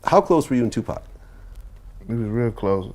How close were you and Tupac? We was real close.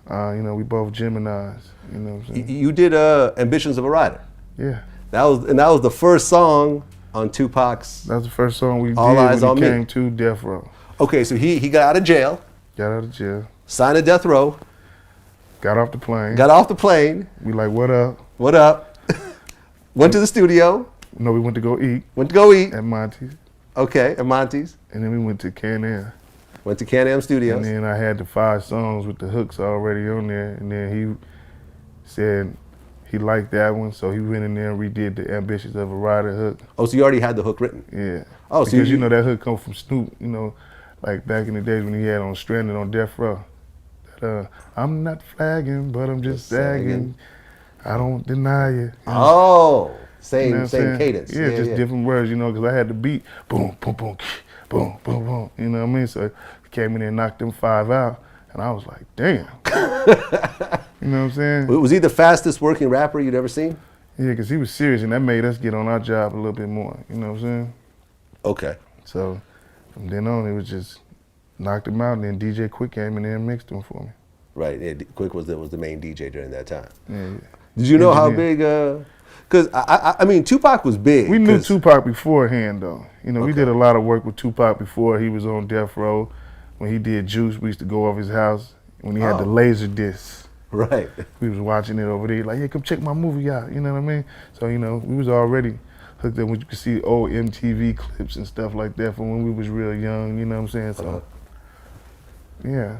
You know, we both Geminis. You know what I'm saying? You did Ambitions of a Ridah. Yeah. That was the first song on Tupac's. That was the first song we did All Eyez when on he Me. came to Death Row. Okay, so he got out of jail, Got out of jail. signed a death row, Got off the plane. got off the plane. We like, what up? What up? Went to the studio. No, we went to go eat Went to go eat. at Monty's. Okay, at Monty's. And then we went to Can-Am. Went to Can-Am Studios. And then I had the 5 songs with the hooks already on there. And then he said he liked that one, so he went in there and redid the Ambitions of a Ridah hook. Oh, so you already had the hook written? Yeah. Oh, so because you know that hook come from Snoop, you know, like back in the days when he had on Stranded on Death Row. That, I'm not flagging, but I'm just sagging. I don't deny you. Oh, same You know what I'm saying? cadence. Yeah, just different words, you know, because I had the beat, boom, boom, boom, boom, boom, boom. You know what I mean? So he came in there and knocked them 5 out, and I was like, damn. You know what I'm saying? Was he the fastest working rapper you'd ever seen? Yeah, because he was serious, and that made us get on our job a little bit more. You know what I'm saying? Okay. So from then on, it was just knocked him out, and then DJ Quick came in there and mixed him for me. Right. Yeah, Quick was the main DJ during that time. Yeah. Did you know how big? Because I mean, Tupac was big. We knew Tupac beforehand, though. You know, we Okay. did a lot of work with Tupac before he was on Death Row. When he did Juice, we used to go over his house. When he had the laser discs, Right. we was watching it over there. Like, yeah, come check my movie out. You know what I mean? So you know, we was already hooked up. You could see old MTV clips and stuff like that from when we was real young. You know what I'm saying? So yeah.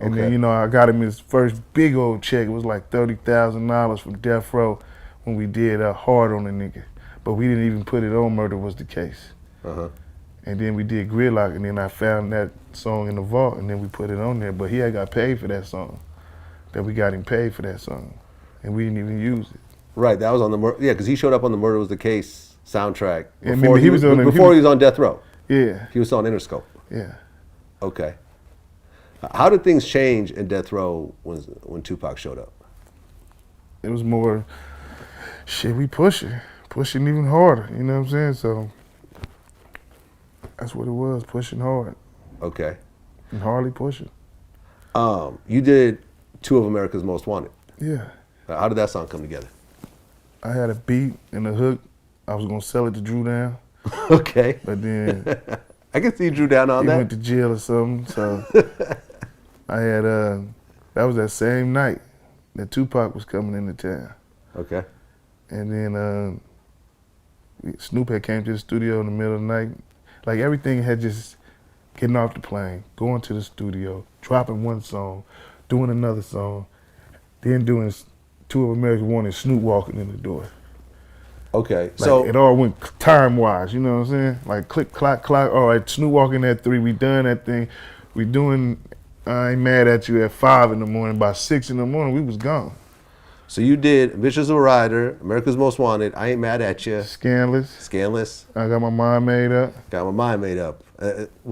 And Okay. then, you know, I got him his first big old check. It was like $30,000 from Death Row when we did Hard on the Nigga. But we didn't even put it on Murder Was the Case. And then we did Gridlock, and then I found that song in the vault, and then we put it on there. But he had got paid for that song. That we got him paid for that song. And we didn't even use it. Right. That was on the because he showed up on the Murder Was the Case soundtrack Yeah, before he was on Death Row. Yeah. He was on Interscope. Yeah. Okay. How did things change in Death Row when Tupac showed up? It was more, shit, we pushing even harder, you know what I'm saying? So that's what it was, pushing hard. Okay. And hardly pushing. You did 2 of America's Most Wanted. Yeah. How did that song come together? I had a beat and a hook. I was gonna sell it to Drew Down. Okay. But then I can see Drew Down on he that. went to jail or something, so I had, that was that same night that Tupac was coming into town. Okay. And then Snoop had came to the studio in the middle of the night. Like everything had just getting off the plane, going to the studio, dropping one song, doing another song, then doing 2 of America's Wanted, Snoop walking in the door. Okay. Like So it all went time-wise, you know what I'm saying? Like click, clack, clack, all right, Snoop walking at 3, we done that thing. We doing I Ain't Mad At You at 5 in the morning. By 6 in the morning, we was gone. So you did Ambitions of a Ridah, America's Most Wanted, I Ain't Mad At You, Scandalous. I got my mind made up. Got My Mind Made Up.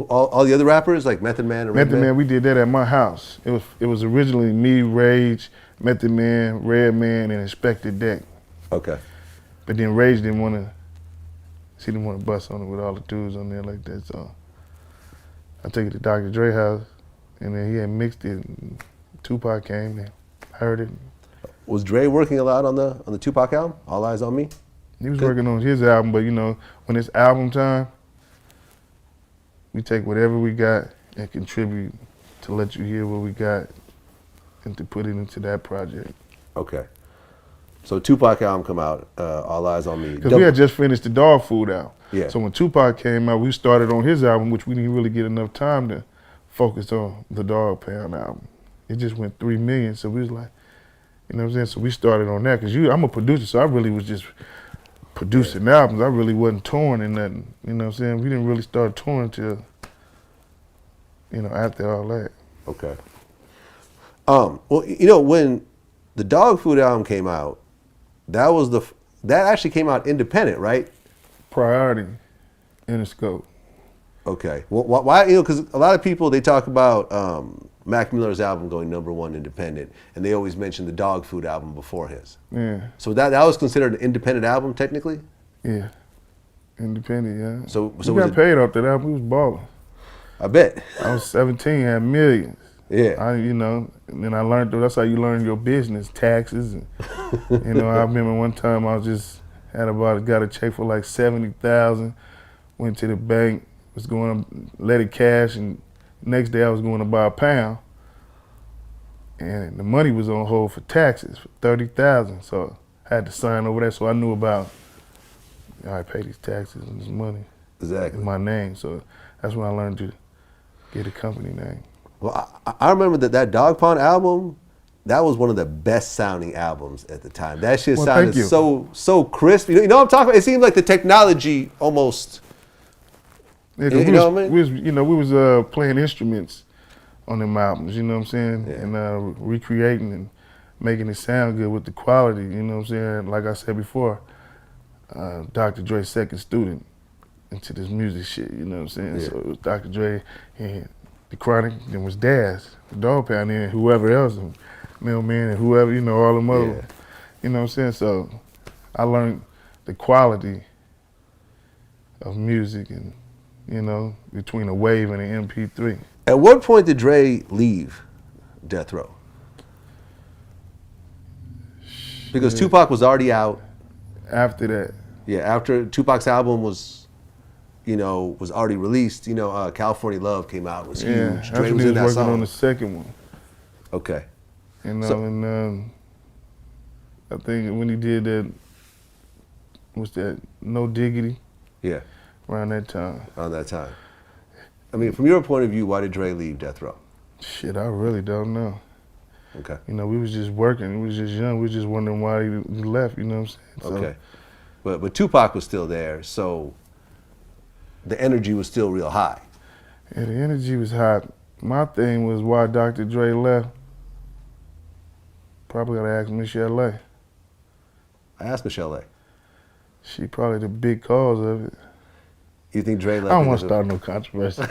All the other rappers like Method Man and Method Man, we did that at my house. It was originally me, Rage, Method Man, Redman, and Inspector Deck. Okay. But then Rage didn't want to bust on it with all the dudes on there like that. So I took it to Dr. Dre house, and then he had mixed it. And Tupac came and heard it. Was Dre working a lot on the Tupac album, All Eyez on Me? He was working on his album, but you know, when it's album time, we take whatever we got and contribute to let you hear what we got and to put it into that project. Okay. So Tupac album come out, All Eyez on Me. Because we had just finished the Dog Food album. Yeah. So when Tupac came out, we started on his album, which we didn't really get enough time to focus on the Dog Pound album. It just went 3 million, so we was like, you know what I'm saying? So we started on that, because I'm a producer, so I really was just producing albums. I really wasn't touring and nothing, you know what I'm saying? We didn't really start touring until, you know, after all that. Okay. Well, you know, when the Dog Food album came out, that actually came out independent, right? Priority, Interscope. Okay. Well, why? You know, because a lot of people, they talk about Mac Miller's album going #1 independent, and they always mention the Dog Food album before his. Yeah. So that was considered an independent album, technically? Yeah. Independent, yeah. So we got paid off that album. We was balling. I bet. I was 17, had millions. Yeah. And then I learned, that's how you learn your business, taxes. And, I remember one time got a check for like 70,000, went to the bank, was going to let it cash, and next day I was going to buy a pound. And the money was on hold for taxes for 30,000. So I had to sign over that, so I knew about, I pay these taxes and this money in my name. So that's when I learned to get a company name. Well, I remember that Dog Pound album, that was one of the best sounding albums at the time. That shit sounded so crisp. You know what I'm talking about? It seemed like the technology almost, yeah, you know what I mean? We was playing instruments on them albums, you know what I'm saying? Yeah. And recreating and making it sound good with the quality, you know what I'm saying? Like I said before, Dr. Dre's second student into this music shit, you know what I'm saying? Yeah. So it was Dr. Dre and the Chronic, then was Daz, the Dog Pound, and whoever else, and Mailman and whoever, all them other, you know what I'm saying? So I learned the quality of music and, between a wave and an MP3. At what point did Dre leave Death Row? Because Tupac was already out. After that. Yeah, after Tupac's album was already released, California Love came out, it was huge. Dre was in that working song. on the second one. Okay. And I think when he did that, what's that, No Diggity? Yeah. Around that time. Around that time. I mean, from your point of view, why did Dre leave Death Row? Shit, I really don't know. Okay. We was just working. We was just young. We was just wondering why he left, you know what I'm saying? Okay. But Tupac was still there, so the energy was still real high. Yeah, the energy was high. My thing was why Dr. Dre left. Probably gotta ask Michelle A. I asked Michelle A. She probably the big cause of it. You think Dre left? I don't want to start no controversy.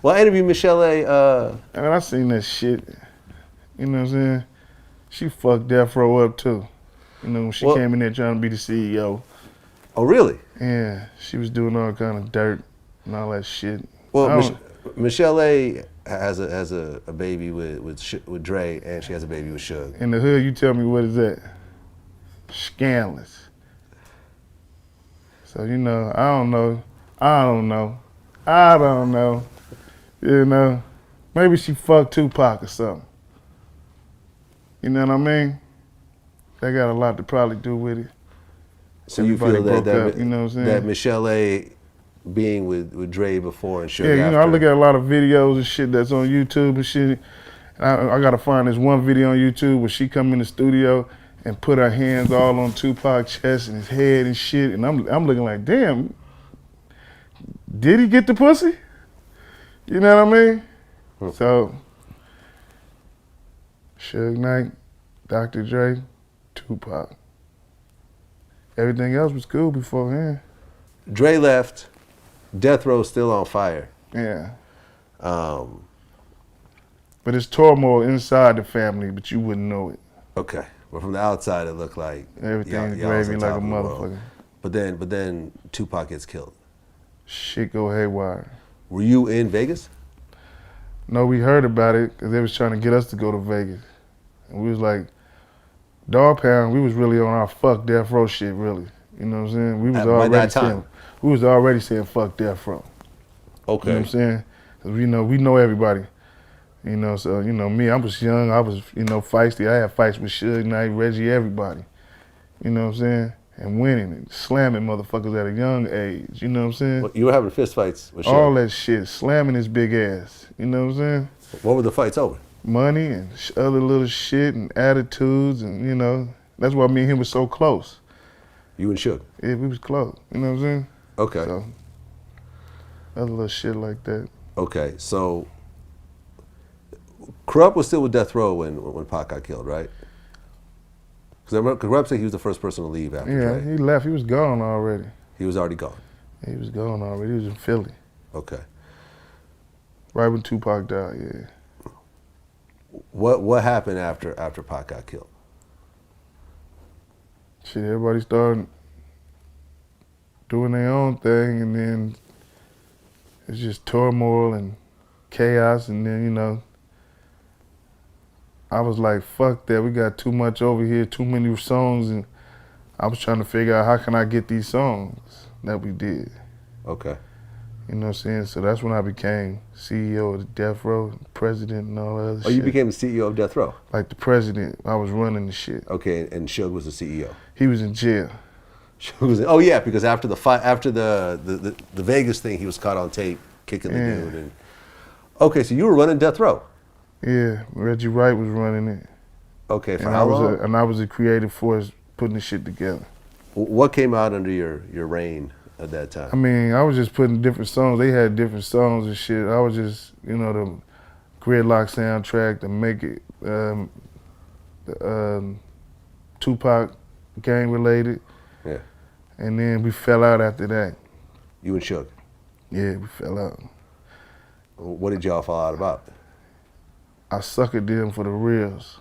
Well, I interviewed Michelle A. I mean, I seen that shit. You know what I'm saying? She fucked Death Row up too. When she came in there trying to be the CEO. Oh, really? Yeah, she was doing all kind of dirt and all that shit. Well, Michelle A. has a baby with Dre, and she has a baby with Suge. In the hood, you tell me what is that? Scandalous. So I don't know. Maybe she fucked Tupac or something. You know what I mean? That got a lot to probably do with it. So you feel that you know what I'm saying? That Michelle A. being with Dre before and Suge after. I look at a lot of videos and shit that's on YouTube and shit. I gotta find this one video on YouTube where she come in the studio and put her hands all on Tupac's chest and his head and shit, and I'm looking like, damn, did he get the pussy? You know what I mean? So, Suge Knight, Dr. Dre, Tupac. Everything else was cool beforehand. Dre left, Death Row still on fire. Yeah. But it's turmoil inside the family, but you wouldn't know it. Okay. Well, from the outside, it looked like everything's gravy like a motherfucker. But then Tupac gets killed. Shit go haywire. Were you in Vegas? No, we heard about it because they was trying to get us to go to Vegas. And we was like, Dog Pound, we was really on our fuck Death Row shit, really. You know what I'm saying? We was already saying fuck Death Row. Okay. You know what I'm saying? Because we know everybody. So, me, I was young, I was, feisty. I had fights with Suge Knight, Reggie, everybody. You know what I'm saying? And winning and slamming motherfuckers at a young age. You know what I'm saying? Well, you were having fist fights with Suge. All that shit, slamming his big ass. You know what I'm saying? What were the fights over? Money and other little shit and attitudes and, that's why me and him was so close. You and Suge? Yeah, we was close. You know what I'm saying? Okay. So, other little shit like that. Okay, so Corrupt was still with Death Row when Pac got killed, right? Because Corrupt said he was the first person to leave after Dre. He left. He was gone already. He was already gone? He was gone already. He was in Philly. Okay. Right when Tupac died, yeah. What happened after Pac got killed? Shit, everybody started doing their own thing, and then it's just turmoil and chaos, and then, you know, I was like, fuck that, we got too much over here, too many songs, and I was trying to figure out how can I get these songs that we did. Okay. You know what I'm saying? So that's when I became CEO of the Death Row, president and all that other shit. Oh, you became the CEO of Death Row? Like the president, I was running the shit. Okay, and Suge was the CEO? He was in jail. Suge was oh yeah, because after the Vegas thing, he was caught on tape kicking the dude. And okay, so you were running Death Row? Yeah, Reggie Wright was running it. Okay, for how long? And I was a creative force putting the shit together. What came out under your reign at that time? I mean, I was just putting different songs. They had different songs and shit. I was just, you know, the Gridlock soundtrack, the Make It, Tupac, gang related. Yeah. And then we fell out after that. You and Suge? Yeah, we fell out. What did y'all fall out about? I suckered them for the reels.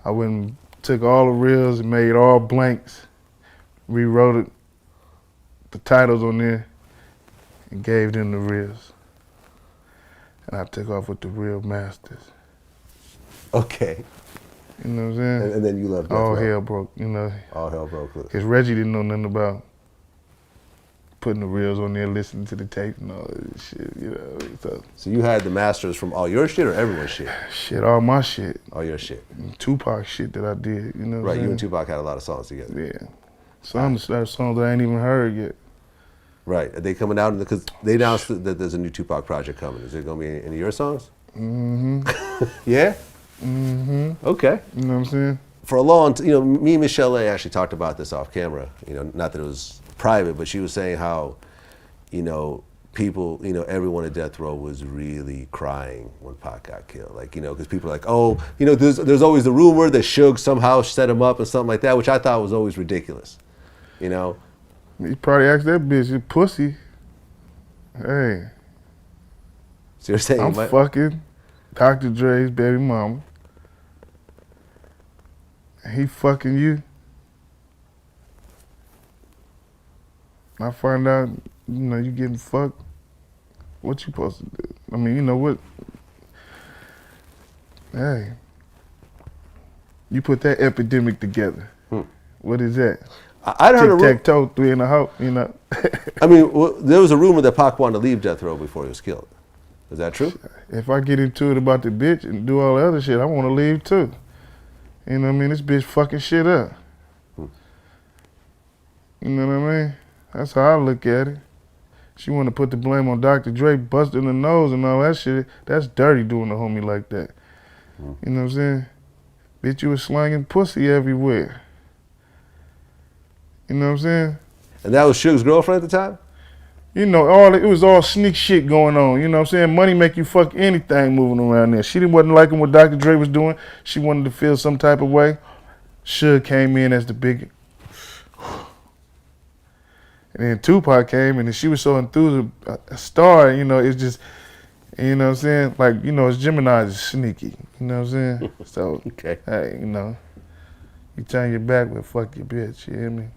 I went and took all the reels and made all blanks, rewrote it, the titles on there, and gave them the reels. And I took off with the real masters. Okay. You know what I'm saying? And then you left Death All Row. hell broke, you know. All hell broke loose. Because Reggie didn't know nothing about putting the reels on there, listening to the tape and all that shit, you know. So you had the masters from all your shit or everyone's shit? Shit, all my shit. All your shit. And Tupac shit that I did, you know what Right, I'm saying? you and Tupac had a lot of songs together. Yeah. Some songs that I ain't even heard yet. Right, are they coming out? Because they announced that there's a new Tupac project coming. Is there going to be any of your songs? Mm-hmm. Yeah? Mm-hmm. Okay. You know what I'm saying? For a long time, you know, me and Michelle A. actually talked about this off camera. You know, not that it was private, but she was saying how, you know, people, you know, everyone at Death Row was really crying when Pac got killed. Like, you know, because people are like, oh, you know, there's always the rumor that Suge somehow set him up and something like that, which I thought was always ridiculous. You know? He probably asked that bitch, you pussy. Hey. So you're saying I'm fucking Dr. Dre's baby mama. He fucking you. I find out, you know, you getting fucked. What you supposed to do? I mean, you know what? Hey. You put that epidemic together. What is that? I'd heard Tic-tac-toe, 3 and a half, you know. I mean, there was a rumor that Pac wanted to leave Death Row before he was killed. Is that true? If I get into it about the bitch and do all the other shit, I want to leave too. You know what I mean? This bitch fucking shit up. You know what I mean? That's how I look at it. She want to put the blame on Dr. Dre, busting the nose and all that shit. That's dirty doing a homie like that. You know what I'm saying? Bitch, you was slanging pussy everywhere. You know what I'm saying? And that was Suge's girlfriend at the time? You know, it was all sneak shit going on. You know what I'm saying? Money make you fuck anything moving around there. She wasn't liking what Dr. Dre was doing. She wanted to feel some type of way. Suge came in as the big... And then Tupac came and she was so enthused, a star, you know, it's just, you know what I'm saying? Like, you know, it's Gemini is sneaky. You know what I'm saying? So, okay. Hey, you know, you turn your back, well, fuck your bitch, you hear me?